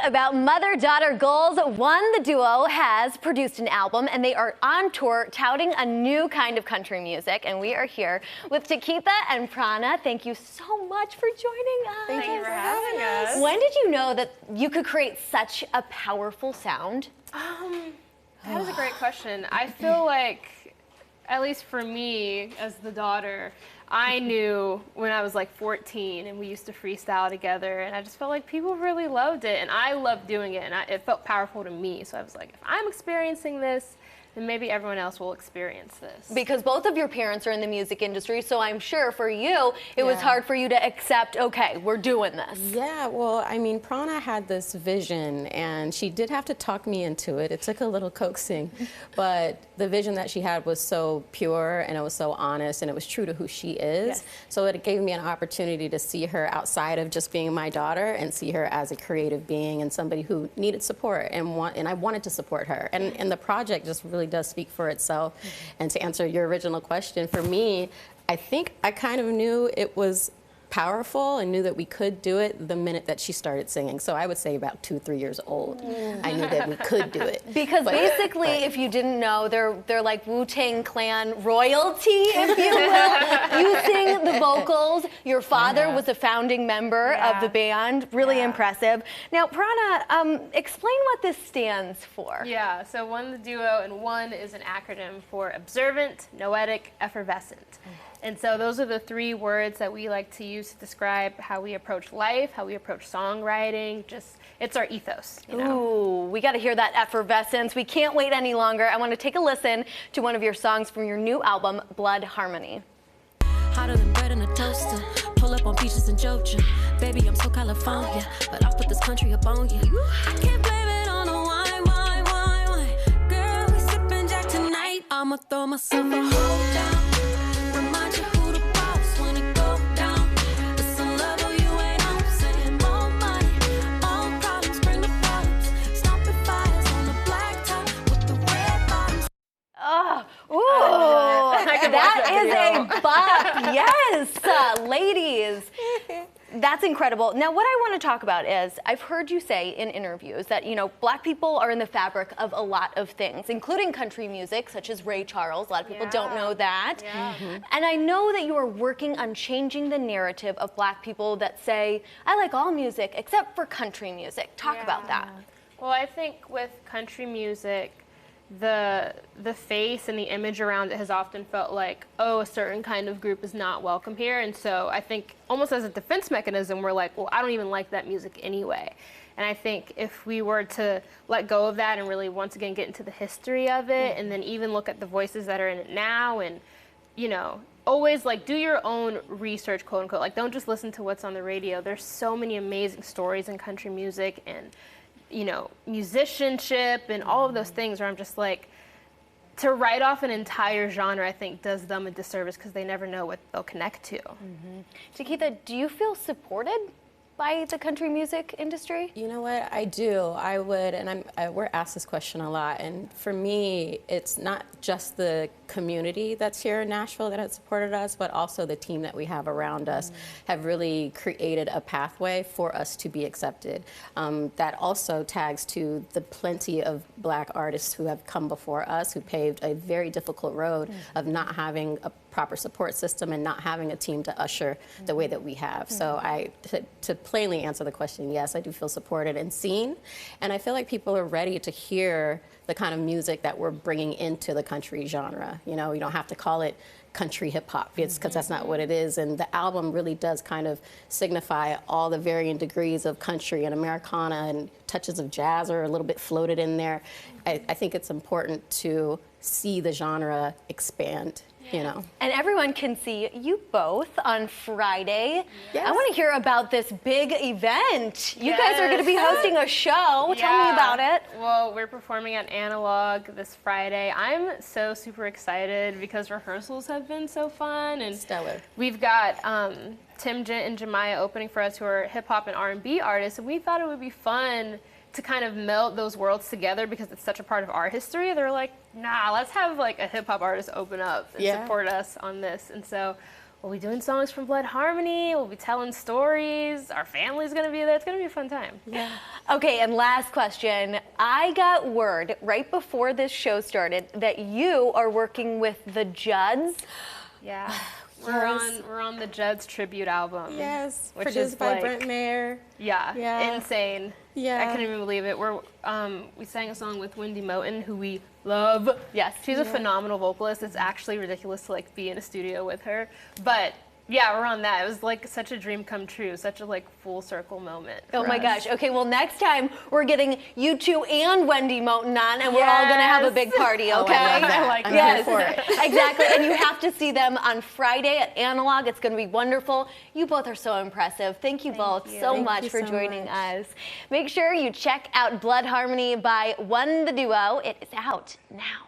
about mother-daughter goals. O.N.E The Duo has produced an album, and they are on tour touting a new kind of country music. And we are here with Chiquita and Prana. Thank you so much for joining us. Thank you for having us. When did you know that you could create such a powerful sound? That is a great question. I feel like, at least for me as the daughter, I knew when I was like 14 and we used to freestyle together, and I just felt like people really loved it, and I loved doing it, and it felt powerful to me. So I was like, if I'm experiencing this, then maybe everyone else will experience this. Because both of your parents are in the music industry, so I'm sure for you, it was hard for you to accept, okay, we're doing this. Yeah, well, I mean, Prana had this vision, and she did have to talk me into it. It took a little coaxing, but the vision that she had was so pure, and it was so honest, and it was true to who she is. Yes. So it gave me an opportunity to see her outside of just being my daughter, and see her as a creative being and somebody who needed support, and I wanted to support her. And the project just really does speak for itself. And to answer your original question, for me, I think I kind of knew it was powerful and knew that we could do it the minute that she started singing. So I would say about 2 or 3 years old, I knew that we could do it. Because basically, if you didn't know, they're like Wu-Tang Clan royalty, if you will. You sing the vocals. Your father was a founding member of the band. Really impressive. Now, Prana, explain what this stands for. Yeah, so O.N.E The Duo, and O.N.E is an acronym for observant, noetic, effervescent. And so those are the 3 words that we like to use to describe how we approach life, how we approach songwriting. It's our ethos, you know? Ooh, we got to hear that effervescence. We can't wait any longer. I want to take a listen to one of your songs from your new album, Blood Harmony. Hotter than bread in a toaster. Pull up on beaches in Georgia. Baby, I'm so California, but I'll put this country up on you. I can't blame it on the wine, wine, wine, wine. Girl, we sipping Jack tonight. I'ma throw myself a hold down. That is a bop, yes, ladies. That's incredible. Now, what I want to talk about is, I've heard you say in interviews that, you know, Black people are in the fabric of a lot of things, including country music, such as Ray Charles. A lot of people don't know that. And I know that you are working on changing the narrative of Black people that say, I like all music except for country music. Talk about that. Well, I think with country music, the face and the image around it has often felt like, oh, a certain kind of group is not welcome here. And so I think almost as a defense mechanism, we're like, well, I don't even like that music anyway. And I think if we were to let go of that and really once again get into the history of it, and then even look at the voices that are in it now, and, you know, always like do your own research, quote unquote. Like, don't just listen to what's on the radio. There's so many amazing stories in country music, and you know, musicianship and all of those things where I'm just like, to write off an entire genre, I think, does them a disservice because they never know what they'll connect to. Chiquita, do you feel supported by the country music industry? You know what, I do. I would, and we're asked this question a lot, and for me, it's not just the community that's here in Nashville that has supported us, but also the team that we have around us have really created a pathway for us to be accepted. That also tags to the plenty of Black artists who have come before us, who paved a very difficult road of not having a proper support system and not having a team to usher the way that we have. So to plainly answer the question, yes, I do feel supported and seen, and I feel like people are ready to hear the kind of music that we're bringing into the country genre. You know, you don't have to call it country hip hop, because that's not what it is. And the album really does kind of signify all the varying degrees of country and Americana, and touches of jazz are a little bit floated in there. I think it's important to see the genre expand. You know. And everyone can see you both on Friday. Yes. I want to hear about this big event. You guys are going to be hosting a show. Tell me about it. Well, we're performing at Analog this Friday. I'm so super excited because rehearsals have been so fun. And stellar. We've got Tim Gent and Jemiah opening for us, who are hip hop and R&B artists, and we thought it would be fun to kind of melt those worlds together because it's such a part of our history. They're like, nah, let's have like a hip hop artist open up and support us on this. And so we'll be doing songs from Blood Harmony. We'll be telling stories. Our family's going to be there. It's going to be a fun time. Yeah. Okay, and last question. I got word right before this show started that you are working with the Judds. Yeah. Yes. We're on the Judds tribute album. Yes. Which Produced is by like, Brent Mayer. Yeah. Insane. Yeah. I couldn't even believe it. We sang a song with Wendy Moten, who we love. Yes. She's a phenomenal vocalist. It's actually ridiculous to like be in a studio with her. But yeah, we're on that. It was like such a dream come true, such a like full circle moment. Oh for my us. gosh. Okay, well, next time we're getting you two and Wendy Moten on, and we're all going to have a big party, okay? I love that. I like I'm that. here for it. Exactly. And you have to see them on Friday at Analog. It's going to be wonderful. You both are so impressive. Thank you both so Thank much you for so joining much. us. Make sure you check out Blood Harmony by O.N.E The Duo. It is out now.